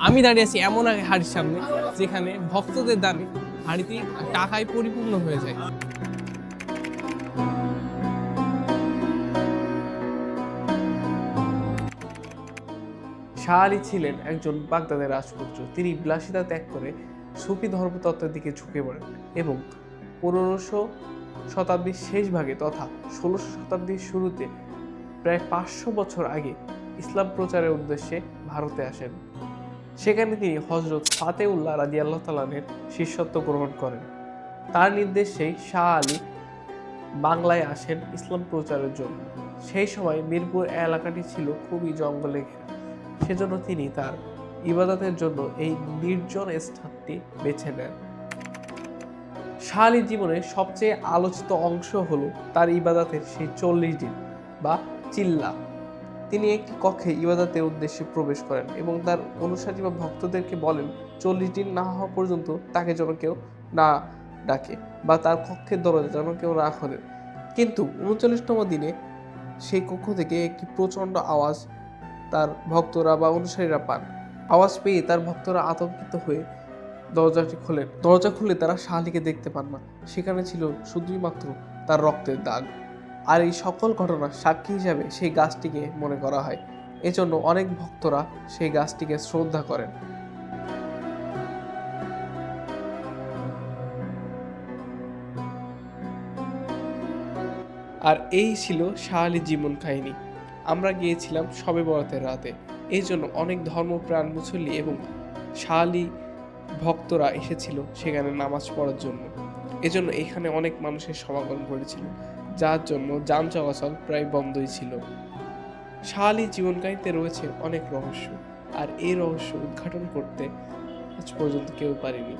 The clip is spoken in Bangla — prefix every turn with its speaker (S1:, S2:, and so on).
S1: আমি দাঁড়িয়ে আছি এমন এক হাড়ির সামনে যেখানে ভক্তদের দানে হাড়িটি টাকায় পরিপূর্ণ হয়ে যায়। শাহ আলী ছিলেন একজন বাগদাদের রাজপুত্র। তিনি বিলাসিতা ত্যাগ করে সুফি ধর্মতত্ত্বের দিকে ঝুঁকে পড়েন এবং 1500 শতাব্দীর শেষ ভাগে তথা 1600 শতাব্দীর শুরুতে প্রায় 500 বছর আগে ইসলাম প্রচারের উদ্দেশ্যে ভারতে আসেন। সেখানে তিনি হযরত ফাতেউল্লাহ রাদিয়াল্লাহু তাআলার শিষ্যত্ব গ্রহণ করেন। তার নির্দেশেই শাহ আলী বাংলায় আসেন ইসলাম প্রচারের জন্য। সেই সময় মিরপুর এলাকাটি ছিল খুবই জঙ্গলে ঘেরা। সেজন্য তিনি তার ইবাদতের জন্য এই নির্জন স্থানটি বেছে নেন। শাহ আলীর জীবনের সবচেয়ে আলোচিত অংশ হলো তার ইবাদতের সেই 40 দিন বা চিল্লা। তিনি একটি কক্ষে ইবাদতের উদ্দেশ্যে প্রবেশ করেন এবং তার অনুসারী বা ভক্তদেরকে বলেন 40 দিন না হওয়া পর্যন্ত তাকে যেন কেউ না ডাকে বা তার কক্ষের দরজা যেন কেউ না খোলে। কিন্তু 39তম দিনে সেই কক্ষ থেকে একটি প্রচণ্ড আওয়াজ তার ভক্তরা বা অনুসারীরা পান। আওয়াজ পেয়ে তার ভক্তরা আতঙ্কিত হয়ে দরজাটি খোলেন। দরজা খুলে তারা শাহ আলীকে দেখতে পান না। সেখানে ছিল শুধুই মাত্র তার রক্তের দাগ। আর এই সকল ঘটনার সাক্ষী হিসাবে সেই গাছটিকে মনে করা হয়। এজন্য অনেক ভক্তরা সেই গাছটিকে শ্রদ্ধা করেন। আর এই ছিল শাহ আলীর জীবন কাহিনী। আমরা গিয়েছিলাম শবে বরাতের রাতে। এই জন্য অনেক ধর্মপ্রাণ মুসল্লি এবং শাহ আলী ভক্তরা এসেছিল সেখানে নামাজ পড়ার জন্য। এজন্য এখানে অনেক মানুষের সমাগম করেছিল, যার জন্য যান চলাচল প্রায় বন্ধই ছিল। শাহ আলীর জীবন কাহিনীতে রয়েছে অনেক রহস্য, আর এই রহস্য উদ্ঘাটন করতে আজ পর্যন্ত কেউ পারেনি।